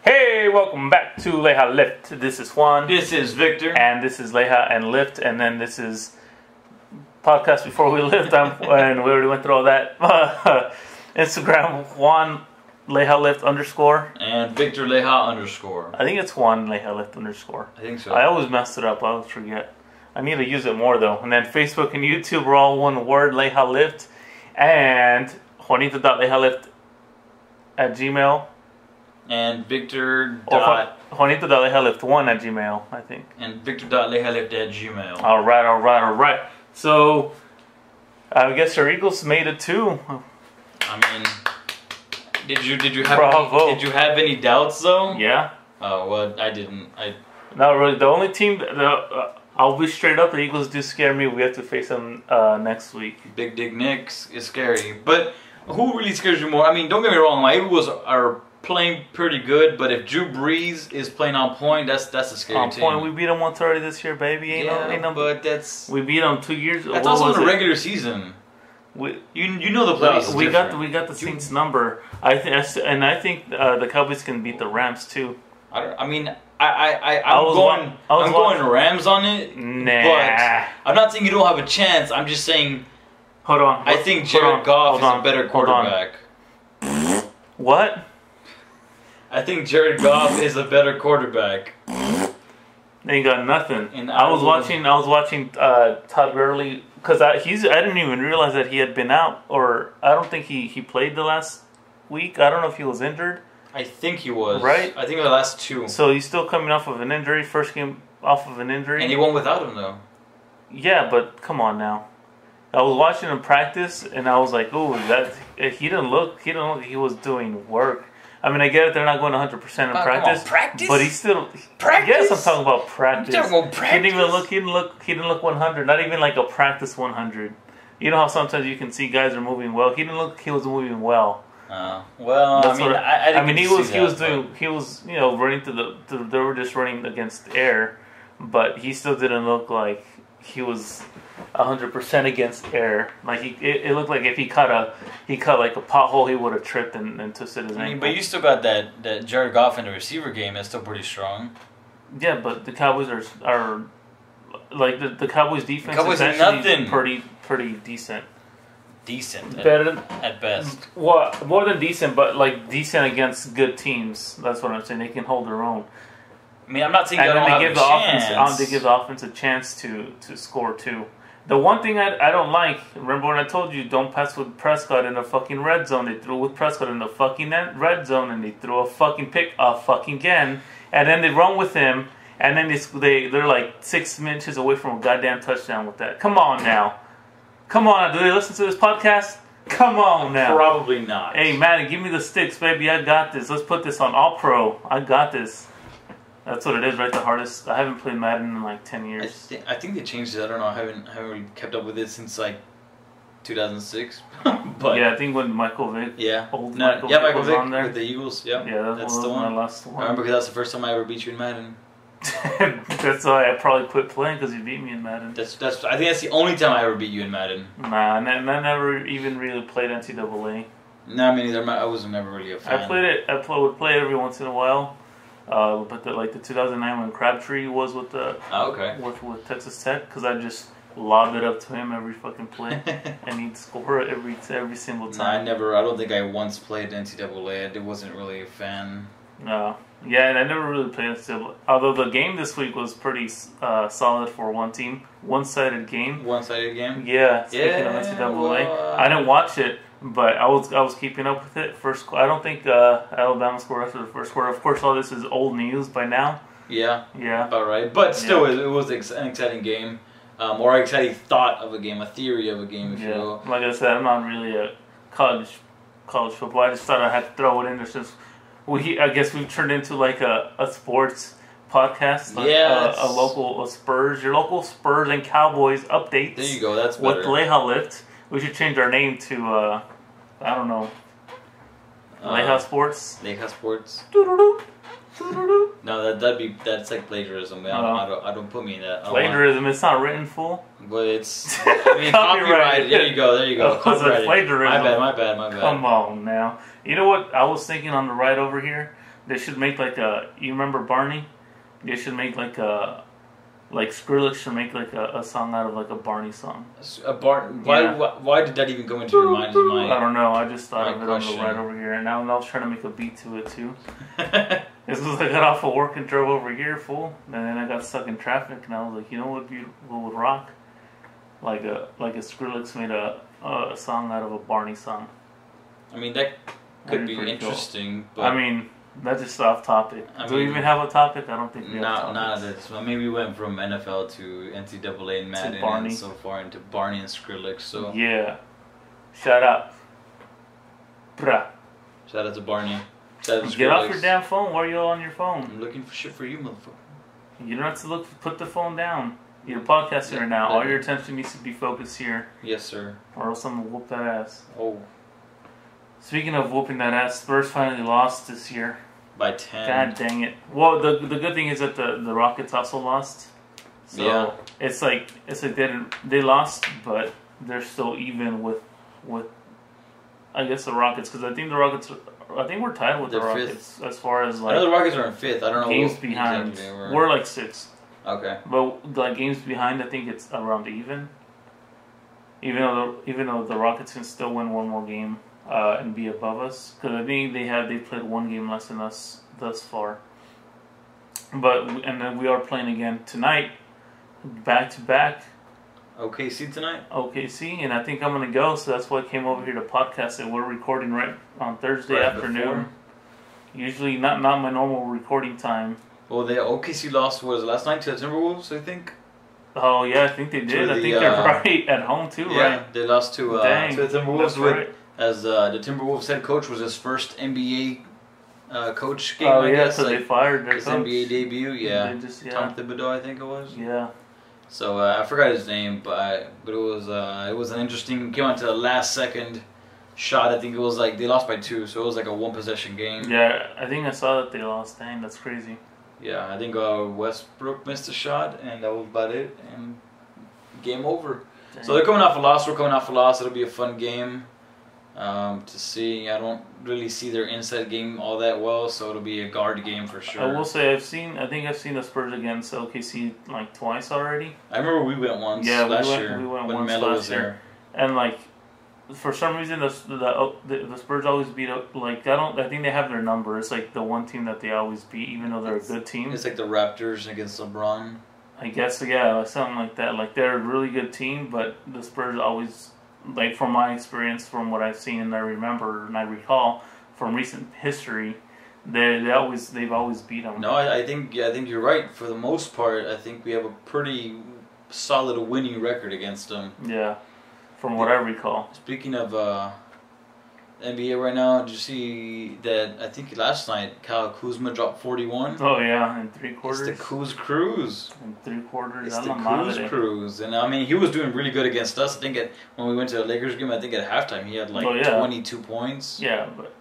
Hey, welcome back to LeijaLift. This is Juan. This is Victor. And this is Leija and Lift. And then this is Podcast Before We Lift. And we already went through all that. Instagram, Juan LeijaLift _ And Victor Leija _. I think it's Juan LeijaLift _ I think so. I always mess it up. I always forget. I need to use it more though. And then Facebook and YouTube are all one word, LeijaLift. And Juanito.LeijaLift at Gmail. And Victor. Juanito.LeijaLift1 at Gmail, I think. And Victor.LeijaLift at Gmail. All right. So, I guess your Eagles made it too. I mean, did you have any doubts though? Yeah. Oh well, I didn't. Not really. The only team I'll be straight up. The Eagles do scare me. We have to face them next week. Big Dick Nick's is scary, but who really scares you more? I mean, don't get me wrong. My Eagles are playing pretty good, but if Drew Brees is playing on point, that's a scary team. On point, we beat them once already this year, baby. But that's we beat them 2 years. That's also in the regular season. You know the playoffs. We got the Saints number. I think the Cowboys can beat the Rams too. I'm going Rams on it. Nah. But I'm not saying you don't have a chance. I'm just saying. Hold on. I think Jared Goff is a better quarterback. What? I think Jared Goff is a better quarterback. They ain't got nothing. And I was watching Todd Gurley because I didn't even realize that he had been out, or I don't think he played the last week. I don't know if he was injured. I think he was. Right? I think the last two. So he's still coming off of an injury. First game off of an injury. And he won without him though. Yeah, but come on now. I was watching him practice, and I was like, "Ooh, he didn't look like he was doing work." I mean, I get it; they're not going 100% in practice, practice, but he's still practice. Yes, I'm talking about practice. You're talking about practice. He didn't look 100. Not even like a practice 100. You know how sometimes you can see guys are moving well. He didn't look. He was moving well. Well, he was running they were just running against air, but he still didn't look like he was 100% against air. Like it looked like if he cut like a pothole, he would have tripped and twisted his ankle. But you still got that Jared Goff in the receiver game. That's still pretty strong. Yeah, but the Cowboys are like the Cowboys defense Cowboys is actually pretty decent. Better at best. Well, more than decent, but like decent against good teams. That's what I'm saying. They can hold their own. I mean, I'm not saying they don't have a chance. They give the offense a chance to score too. The one thing I don't like, remember when I told you don't pass with Prescott in the fucking red zone? They threw with Prescott in the fucking red zone, and they threw a fucking pick again, and then they run with him, and then they're like 6 inches away from a goddamn touchdown with that. Come on now. Come on, do they listen to this podcast? Come on now. Probably not. Hey, Maddie, give me the sticks, baby. I got this. Let's put this on All Pro. I got this. That's what it is, right? The hardest. I haven't played Madden in like 10 years. I think they changed it. I don't know. I haven't really kept up with it since like 2006. But yeah, I think when Michael Vick. Yeah. Michael Vick on there with the Eagles. Yeah. Yeah, that's the one. My last one. I remember because that's the first time I ever beat you in Madden. That's why I probably quit playing because you beat me in Madden. I think that's the only time I ever beat you in Madden. Nah, I never even really played NCAA. Nah, me neither. I was never really a fan. I played it. Would play it every once in a while. But the 2009 when Crabtree was with with Texas Tech, because I just lobbed it up to him every fucking play, and he'd score it every single time. Nah, I don't think I once played NCAA. I wasn't really a fan. No. Yeah, and I never really played NCAA. Although the game this week was pretty solid for one team. One-sided game. One-sided game? Yeah, speaking of NCAA. I didn't watch it, but I was keeping up with it. I don't think Alabama scored after the first quarter. Of course, all this is old news by now. Yeah. About right. But still, it was an exciting game. Or an exciting thought of a game, a theory of a game, if you will. Like I said, I'm not really a college football. I just thought I had to throw it in there since I guess we've turned into like a sports podcast. Like a local Spurs, your local Spurs and Cowboys updates. There you go. That's better. With LeijaLift. We should change our name to I don't know. Leija Sports. Leija Sports. Doo-doo-doo. No, that's like plagiarism. Man. I don't put me in that. Plagiarism. It's not written full. But it's copyrighted. There you go. Copyrighted. My bad. Come on now. You know what I was thinking on the ride over here? They should make like a. You remember Barney? They should make like a. Like Skrillex should make like a song out of like a Barney song. Why did that even go into your mind? I don't know. I just thought of it question. on the right over here, and now I was trying to make a beat to it too. This was I got off of work and drove over here, fool, and then I got stuck in traffic, and I was like, you know what would rock? Like a Skrillex made a song out of a Barney song. I mean, that could be interesting, cool. but I mean, that's just off topic. Do we even have a topic? I don't think we have not of this. Well, maybe we went from NFL to NCAA and Madden and so far into Barney and Skrillex. So yeah, shout out, bruh. Shout out to Barney. Shout out to Get Skrillex. off your damn phone. Why are you all on your phone? I'm looking for shit for you, motherfucker. You don't have to look. Put the phone down. You're podcasting right now. All your attention needs to be focused here. Yes, sir. Or else I'm gonna whoop that ass. Oh. Speaking of whooping that ass, Spurs finally lost this year. By 10. God dang it. Well, the good thing is that the Rockets also lost. So yeah. It's like they lost, but they're still even with I guess the Rockets, because I think we're tied with the Rockets fifth. As far as like. I know the Rockets are in 5th. I don't know games behind. Exactly we're like 6th. Okay. But like games behind, I think it's around even. Even though the Rockets can still win one more game and be above us, because I think they played one game less than us thus far. And then we are playing again tonight, back to back. OKC tonight. OKC, and I think I'm gonna go. So that's why I came over here to podcast it. We're recording right on Thursday afternoon. Before. Usually not my normal recording time. Well, the OKC lost last night to the Timberwolves, I think. Oh yeah, I think they did. I think they're right at home too, right? Yeah, they lost to the Timberwolves. Right. As the Timberwolves head coach was his first NBA coach game. Oh I yeah, guess, so they fired their his coach. NBA debut. Yeah, Tom Thibodeau, I think it was. Yeah. So I forgot his name, but it was an interesting. Came on to the last second shot. I think it was like they lost by 2, so it was like a 1 possession game. Yeah, I think I saw that they lost. Dang, that's crazy. Yeah, I think Westbrook missed a shot, and that was about it, and game over. Dang. So they're coming off a loss. We're coming off a loss. It'll be a fun game to see. I don't really see their inside game all that well, so it'll be a guard game for sure. I will say I think I've seen the Spurs against OKC like twice already. I remember we went once last year when Melo was there, and like for some reason the Spurs always beat up. Like I think they have their number. It's like the one team that they always beat, even though they're a good team. It's like the Raptors against LeBron. I guess yeah, something like that. Like they're a really good team, but the Spurs always, like from my experience, from what I've seen and I remember and I recall from recent history, they've always beat them. No, I think you're right. For the most part, I think we have a pretty solid winning record against them. Yeah. From what I recall. Speaking of NBA right now, did you see that? I think last night Kyle Kuzma dropped 41. Oh yeah, in 3 quarters. It's the Kuz Cruise. In 3 quarters. It's the Kuz Cruise, and I mean he was doing really good against us. I think when we went to the Lakers game, I think at halftime he had like 22 points. Yeah, but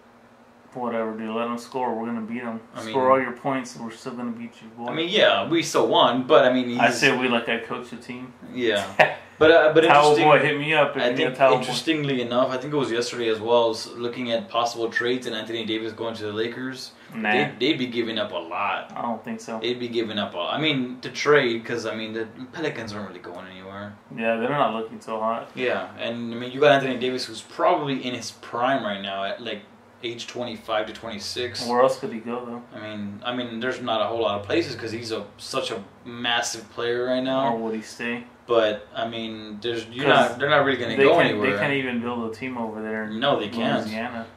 whatever, dude. Let them score. We're gonna beat them. Score all your points, and we're still gonna beat you, boy. I mean, yeah, we still won, but I mean, I say we like I coach the team. Yeah. But Towel boy, hit me up. I think interestingly enough, I think it was yesterday as well. I was looking at possible trades and Anthony Davis going to the Lakers. Nah. They'd be giving up a lot. I don't think so. They'd be giving up a lot. I mean, to trade, because I mean the Pelicans aren't really going anywhere. Yeah, they're not looking so hot. Yeah, and I mean you got Anthony Davis, who's probably in his prime right now at like age 25 to 26. Where else could he go though? I mean, there's not a whole lot of places because he's such a massive player right now. Or would he stay? But I mean, they're not really going to go anywhere. They can't even build a team over there. No, they can't. Louisiana.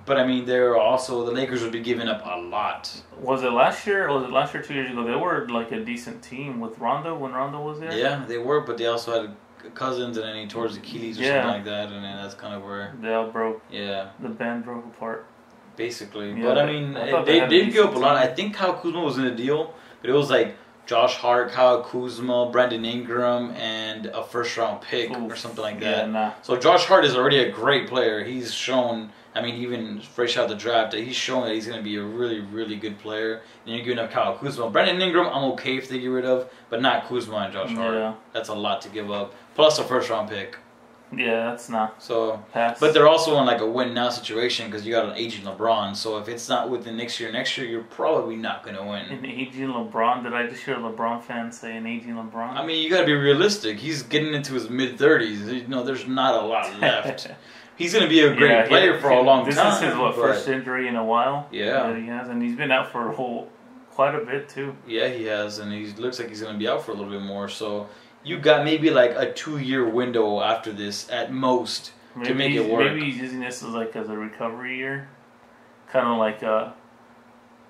But I mean, the Lakers would be giving up a lot. Was it last year? Or was it last year, 2 years ago? They were like a decent team with Rondo when Rondo was there. Yeah, they were, but they also had Cousins, and then he tore his Achilles or something like that, and then that's kind of where they all broke. Yeah, the band broke apart. Basically, yeah, but I mean, they did give up a lot. I think Kyle Kuzma was in the deal, but it was like Josh Hart, Kyle Kuzma, Brandon Ingram, and a first-round pick or something like that. Yeah, nah. So Josh Hart is already a great player. He's shown, I mean, even fresh out the draft, that he's shown that he's going to be a really, really good player. And you're giving up Kyle Kuzma. Brandon Ingram, I'm okay if they get rid of, but not Kuzma and Josh Hart. Yeah. That's a lot to give up. Plus a first-round pick. Yeah, that's not. So, Pass. but they're also in like a win now situation because you got an aging LeBron. So if it's not within next year, you're probably not gonna win. An aging LeBron? Did I just hear a LeBron fan say an aging LeBron? I mean, you got to be realistic. He's getting into his mid-30s. You know, there's not a lot left. He's going to be a great player for a long time. This is his first injury in a while. Yeah. That he has, and he's been out for quite a bit too. Yeah, he has, and he looks like he's going to be out for a little bit more. So you got maybe like a 2-year window after this at most to make it work. Maybe he's using this as a recovery year, kind of like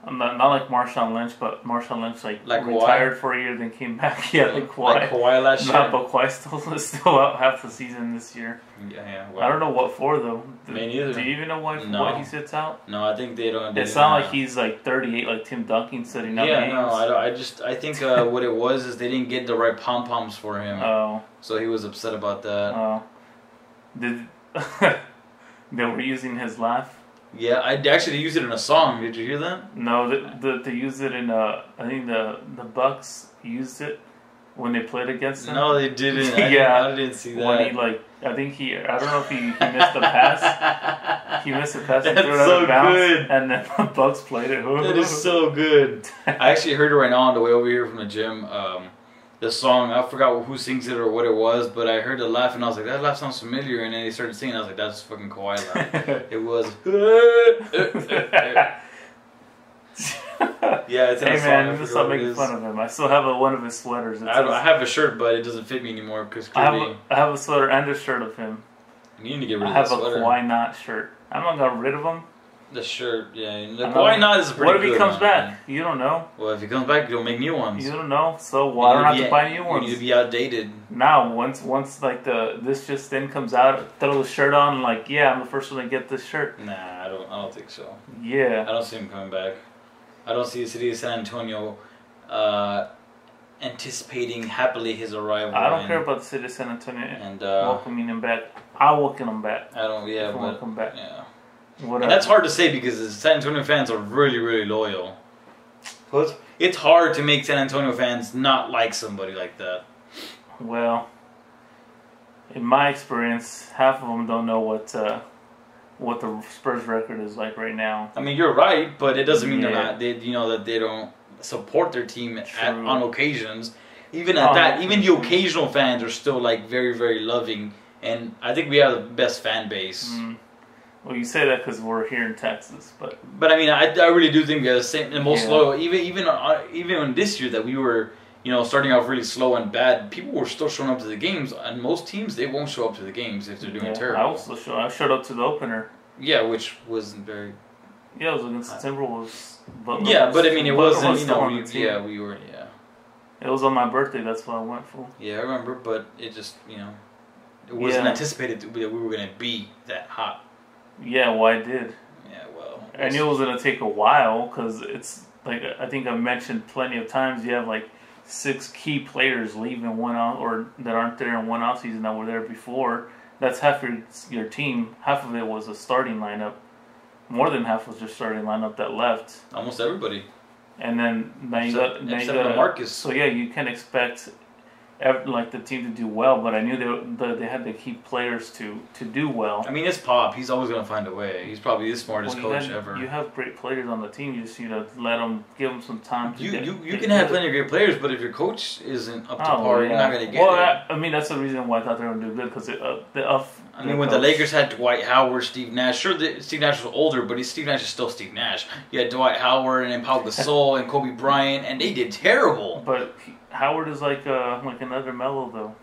not like Marshawn Lynch, but Marshawn Lynch like retired for a year, then came back. Yeah, like Kawhi. Like Kawhi last year. But Kawhi still out half the season this year. Yeah. Well, I don't know what for though. Me neither. Do you even know why he sits out? No, I think they don't. It's not like he's like 38, like Tim Duncan setting up games. No, I don't. I think what it was is they didn't get the right pom poms for him. Oh. So he was upset about that. Oh. They were using his laugh. Yeah, I actually used it in a song. Did you hear that? No, they used it in I think the Bucks used it when they played against them. No, they didn't. I didn't see that. When I don't know if he missed the pass. He missed the pass and That's threw it out so of bounds, good. and then the Bucks played it. That is so good. I actually heard it right now on the way over here from the gym. The song, I forgot who sings it or what it was, but I heard the laugh and I was like, that laugh sounds familiar. And then they started singing. I was like, that's fucking Kawhi laugh. It was. Yeah, it's in a song. Hey man, stop making fun of him. I still have one of his sweaters. I have a shirt, but it doesn't fit me anymore because I have a sweater and a shirt of him. You need to get rid of the sweater. I have a Kawhi Not shirt. I'm not gonna get rid of him. The shirt, yeah. The Kawhi Not is pretty good. What if he comes back? Man. You don't know. Well, if he comes back, you'll make new ones. You don't know, so I don't have to buy new ones. You need to be outdated. Now, once like this just then comes out, throw the shirt on, and like, yeah, I'm the first one to get this shirt. Nah, I don't think so. Yeah. I don't see him coming back. I don't see the city of San Antonio anticipating happily his arrival. I don't care about the city of San Antonio and welcoming him back. I'll welcome him back. I don't. Yeah, but welcome back. Yeah. And that's hard to say because the San Antonio fans are really, really loyal. It's hard to make San Antonio fans not like somebody like that. Well, in my experience, half of them don't know what the Spurs record is like right now. I mean, you're right, but it doesn't mean they're not. That they don't support their team on occasions. Even at that, even the occasional fans are still like very, very loving, and I think we have the best fan base. Mm. Well, you say that because we're here in Texas, but I mean, I really do think we have the most loyal. Even this year that we were, starting off really slow and bad, people were still showing up to the games. And most teams, they won't show up to the games if they're doing terrible. I showed up to the opener. Yeah, which wasn't very. Yeah, it was against the Timberwolves. But I mean, it wasn't. We were. Yeah. It was on my birthday. That's what I went for. Yeah, I remember, but it just it wasn't anticipated that we were going to be that hot. Yeah, well, I did. Yeah, well. I knew it was going to take a while because it's like I think I've mentioned plenty of times. You have like 6 key players leaving one out or that aren't there in one off season that were there before. That's half your team. Half of it was a starting lineup. More than half was your starting lineup that left. Almost everybody. And then now you got Marcus. So yeah, you can expect the team to do well, but I knew they had to keep players to do well. I mean, it's Pop. He's always going to find a way. He's probably the smartest coach ever. You have great players on the team. You just give them some time. You can have plenty of great players, but if your coach isn't up to par, you're not going to get it. I mean, that's the reason why I thought they were going to do good because when the Lakers had Dwight Howard, Steve Nash, Steve Nash was older, but Steve Nash is still Steve Nash. You had Dwight Howard and then Pau Gasol and Kobe Bryant, and they did terrible. But Howard is like another Melo though.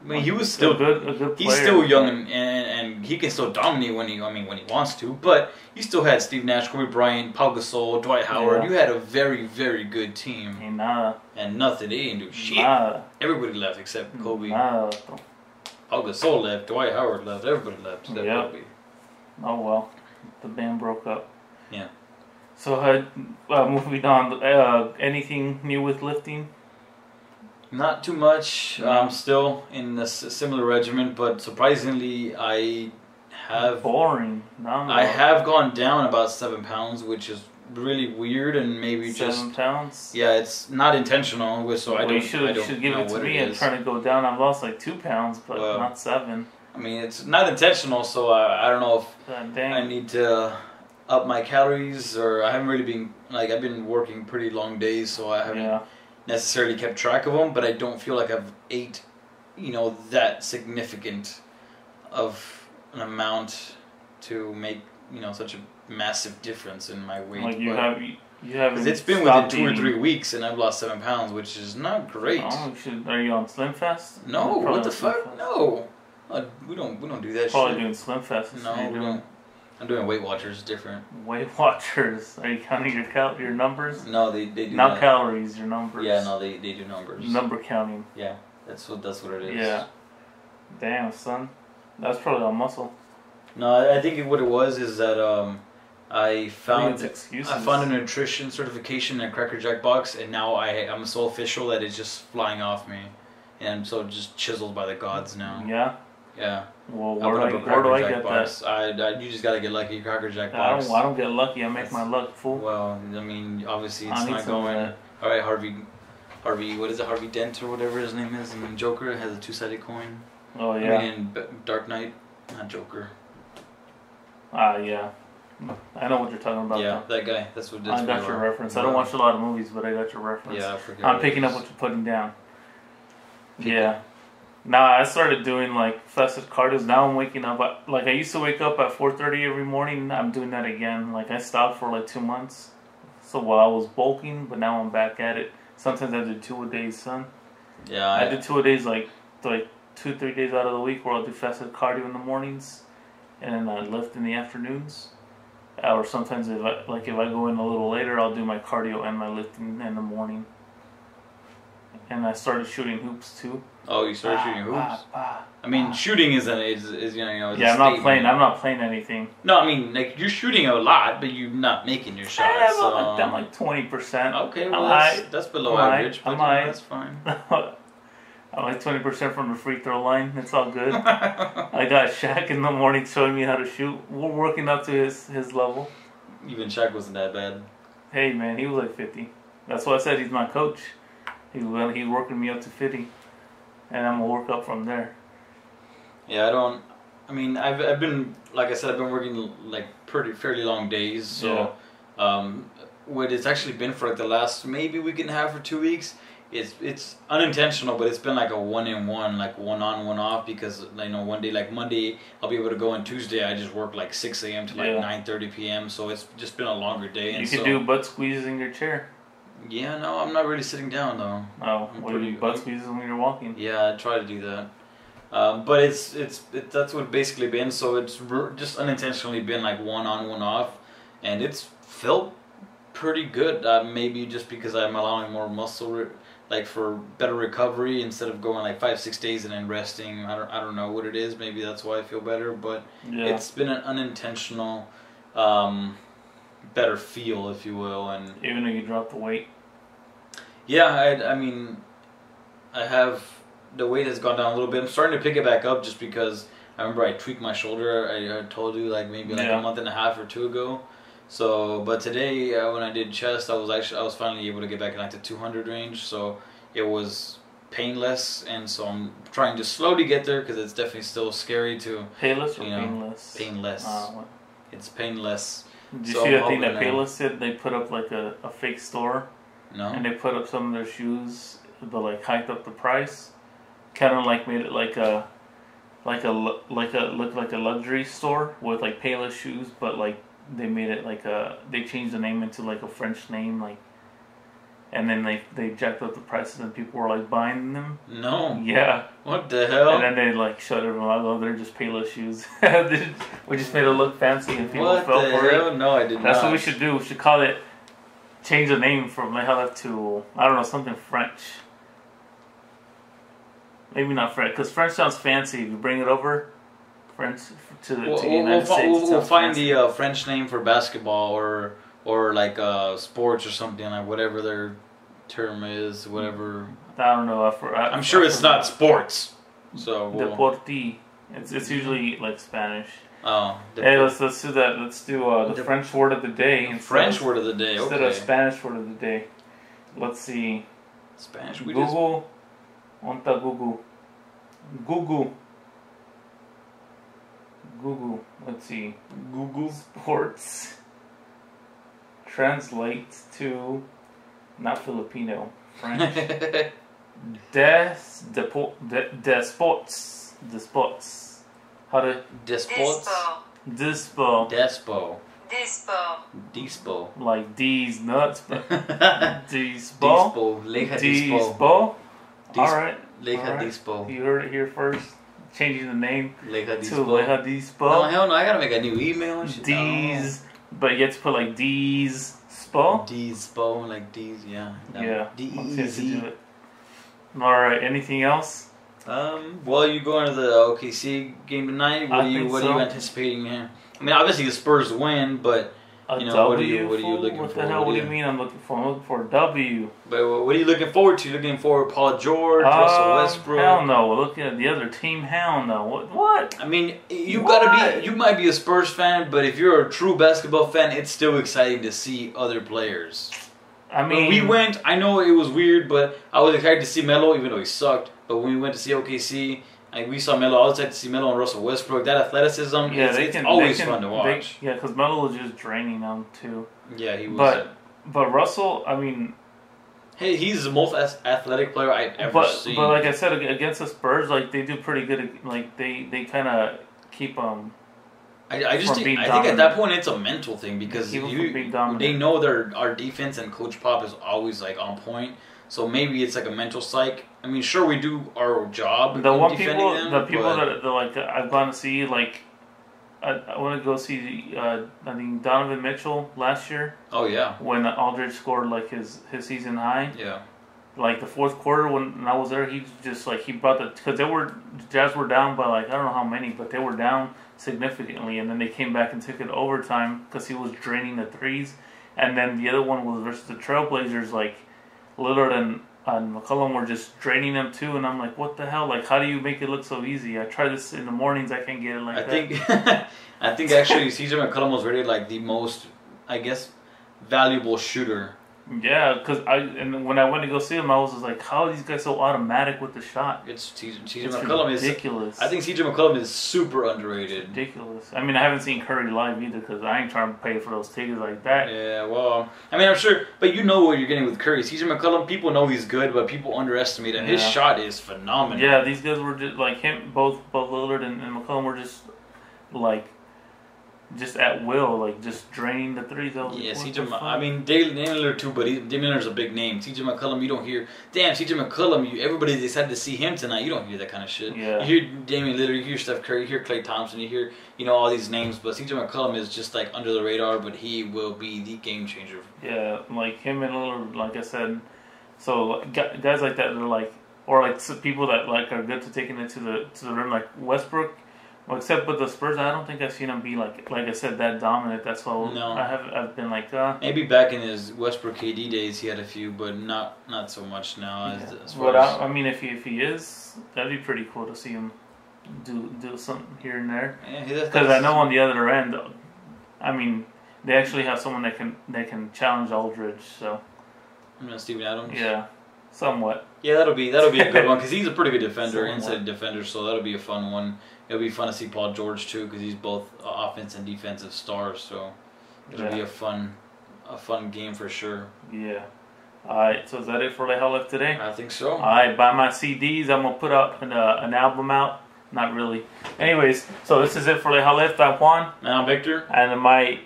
I mean, he was still a good player. He's still young and he can still dominate when he wants to. But you still had Steve Nash, Kobe Bryant, Pau Gasol, Dwight Howard. Yeah. You had a very, very good team. And nothing. They didn't do shit. Everybody left except Kobe. Pau Gasol left. Dwight Howard left. Everybody left except Kobe. Oh well, the band broke up. Yeah. So moving on. Anything new with lifting? Not too much. I'm still in a similar regimen, but surprisingly, I have boring. I have gone down about 7 pounds, which is really weird and maybe 7 pounds. Yeah, it's not intentional. So I don't. You should give it to me and trying to go down. I've lost like 2 pounds, but not 7. I mean, it's not intentional, so I don't know if I need to up my calories, or I haven't really been, like, I've been working pretty long days, so I haven't necessarily kept track of them, but I don't feel like I've ate, that significant of an amount to make, such a massive difference in my weight. Like you haven't. Because it's been within 2 or 3 weeks, and I've lost 7 pounds, which is not great. Oh, are you on Slim Fast? No, what the fuck? No. We don't do that. Probably shit. doing Slim Fast. No, we don't. I'm doing Weight Watchers, different. Weight Watchers. Are you counting your numbers? No, they do not that. Calories, your numbers. Yeah, no, they do numbers. Number counting. Yeah, that's what it is. Yeah. Damn, son. That's probably all muscle. No, I think what it was is that I found a nutrition certification in a Cracker Jack box, and now I'm so official that it's just flying off me, and so just chiseled by the gods now. Yeah. Yeah. Well, where do I get box. that? You just gotta get lucky. Cracker Jack box. I don't get lucky. I make my luck, fool. Well, I mean, obviously it's not going. All right, Harvey. What is it? Harvey Dent or whatever his name is in Joker has a 2-sided coin. Oh yeah. I mean, in Dark Knight, not Joker. Yeah. I know what you're talking about. Yeah, that guy. That's what. I got your reference. I don't watch a lot of movies, but I got your reference. Yeah, I forget. I'm picking up what you're putting down. Yeah. Now I started doing like fasted cardio. Now I'm waking up. Like I used to wake up at 4:30 every morning. I'm doing that again. Like I stopped for like 2 months. So while I was bulking, but now I'm back at it. Sometimes I do 2 a day, son. Yeah. I do 2 a days, like 2-3 days out of the week where I'll do fasted cardio in the mornings, and then I lift in the afternoons. Or sometimes if I go in a little later, I'll do my cardio and my lifting in the morning. And I started shooting hoops too. Oh, you started shooting hoops? I mean, shooting is yeah, I'm not playing anything. No, I mean, like, you're shooting a lot, but you're not making your shots. I'm like 20%. Okay, well, that's below average, but that's fine. I'm like 20% from the free throw line. It's all good. I got Shaq in the morning showing me how to shoot. We're working up to his level. Even Shaq wasn't that bad. Hey, man, he was like 50. That's why I said he's my coach. He's working me up to 50. And I'm going to work up from there. Yeah, I've been, like I said, I've been working like fairly long days. So, what it's actually been for like the last maybe week and a half or 2 weeks, it's unintentional, but it's been like a 1-in-1, like 1 on, 1 off, because one day, like Monday, I'll be able to go, and Tuesday I just work like 6 a.m. to like 9:30 p.m. So it's just been a longer day. You could do butt squeezes in your chair. Yeah, no, I'm not really sitting down though. Oh, what do you butt squeezes when you're walking? Yeah, I try to do that. But that's what it's basically been. So it's just unintentionally been like 1 on, 1 off, and it's felt pretty good. Maybe just because I'm allowing more muscle, like for better recovery instead of going like 5-6 days and then resting. I don't know what it is. Maybe that's why I feel better. But it's been an unintentional, better feel, if you will. And even though you dropped the weight. Yeah, I mean, I have. The weight has gone down a little bit. I'm starting to pick it back up just because I remember I tweaked my shoulder. I told you like maybe like a month and a half or 2 ago. So, but today when I did chest, I was finally able to get back in like the 200 range. So it was painless, and so I'm trying to slowly get there because it's definitely still scary to. Painless or painless? Painless. It's painless. Did you see that thing that Payless did? They put up like a fake store. No. And they put up some of their shoes, but like hiked up the price. Kind of like made it look like a luxury store with like Payless shoes, but like they made it they changed the name into like a French name, like, and then they jacked up the prices and people were like buying them. No. Yeah. What the hell? And then they like shut everyone out. Oh, they're just Payless shoes. We just made it look fancy and people fell for it. No, I did not. That's what we should do. We should call it. Change the name from LeijaLift to, I don't know, something French. Maybe not French, because French sounds fancy. If you bring it over, French to the United States. We'll find the French name for basketball or like sports or something, like whatever their term is, whatever. I don't know. I'm sure it's not sports. So Deporti. It's usually like Spanish. Oh. Hey, let's do that. Let's do the French word of the day. French word of the day, instead of Spanish word of the day. Let's see. Spanish. Google. Onta Google. Google. Google. Let's see. Google Sports translates to not Filipino, French. Despots. How to Despots. Dispo. Like D's nuts, but Dispo. Dispo. Alright. Leija Dispo. You heard it here first. Changing the name Leija to Dispo. Leija Dispo. No, hell no, I gotta make a new email and shit. D's, but you have to put like D's Spo. Dispo, like D's, yeah. No. Yeah. D-E-Z. Alright, anything else? Well, you go into the OKC game tonight. What are you anticipating here? I mean, obviously the Spurs win, but you know, what are you looking for? What the hell? What do you mean? I'm looking for a W. But what are you looking forward to? Looking for Paul George, Russell Westbrook? Hell no. We're looking at the other team. Hell no. What? I mean, you might be a Spurs fan, but if you're a true basketball fan, it's still exciting to see other players. I mean, when we went, I know it was weird, but I was excited to see Melo, even though he sucked. But when we went to see OKC, we saw Melo. I was excited to see Melo and Russell Westbrook. That athleticism, it's always fun to watch. Because Melo was just draining them too. Yeah, he was. But Russell, I mean, hey, he's the most athletic player I've ever seen. But like I said, against the Spurs, like they do pretty good. Like they kind of keep I think at that point it's a mental thing because they know our defense and Coach Pop is always like on point. So maybe it's like a mental psych. I mean, sure we do our job. The people that like I've gone to see, like I want to go see I think Donovan Mitchell last year. Oh yeah. When Aldridge scored like his season high. Yeah. Like the fourth quarter when I was there, he just like he brought because Jazz were down by like I don't know how many, but they were down significantly, and then they came back and took it overtime because he was draining the threes, and then the other one was versus the Trailblazers. Like Lillard and McCollum were just draining them too, and I'm like, what the hell? Like, how do you make it look so easy? I try this in the mornings, I can't get it like that. I think actually CJ McCollum was rated like the most, I guess, valuable shooter. Yeah, because when I went to go see him, I was just like, how are these guys so automatic with the shot? CJ McCollum is ridiculous. I think CJ McCollum is super underrated. Ridiculous. I mean, I haven't seen Curry live either because I ain't trying to pay for those tickets like that. Yeah, well, I mean, I'm sure, but you know what you're getting with Curry. CJ McCollum, people know he's good, but people underestimate him. Yeah. His shot is phenomenal. Yeah, these guys were just like him, both Lillard and McCollum were just like. Just at will, like just draining the threes. Yeah, I mean, Damian Lillard too, but Damian Lillard's a big name. CJ McCollum, you don't hear. Damn, CJ McCollum, everybody decided to see him tonight. You don't hear that kind of shit. Yeah. You hear Damian Lillard, you hear Steph Curry, you hear Klay Thompson, you hear all these names, but CJ McCollum is just like under the radar, but he will be the game changer. Yeah, like him and Lillard, like I said. So guys like that, they're like, or like people that like are good to taking it to the rim, like Westbrook. Well, except with the Spurs, I don't think I've seen him be like I said, that dominant. That's why I've been like. Maybe back in his Westbrook KD days, he had a few, but not so much now. Yeah. But I mean, if he is, that'd be pretty cool to see him do something here and there. Yeah, because I know on the other end, I mean, they actually have someone that can challenge Aldridge. So. Steven Adams. Yeah, somewhat. Yeah, that'll be a good one because he's a pretty good defender, inside defender. So that'll be a fun one. It'll be fun to see Paul George too because he's both offense and defensive stars. So it'll be a fun game for sure. Yeah. All right. So is that it for LeijaLift today? I think so. All right. Buy my CDs. I'm gonna put up an album out. Not really. Anyways, so this is it for LeijaLift. I'm Juan. And I'm Victor. And my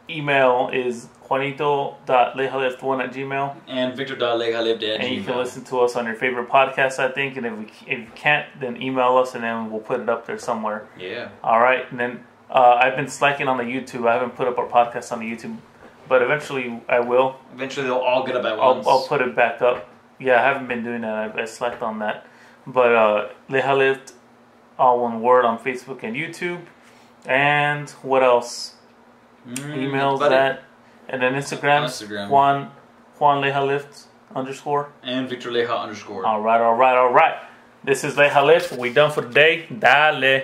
email is Juanito.leijalift1@gmail. And Victor.leijalift@gmail. And you can listen to us on your favorite podcast, I think. And if you can't, then email us and then we'll put it up there somewhere. Yeah. All right. And then I've been slacking on the YouTube. I haven't put up our podcast on the YouTube. But eventually I will. Eventually they'll all get up at once. I'll put it back up. Yeah, I haven't been doing that. I slacked on that. But LeijaLift, all one word, on Facebook and YouTube. And what else? Emails that. And then Instagram. Juan LeijaLift _ and Victor Leija _. All right. This is LeijaLift. We done for today. Dale.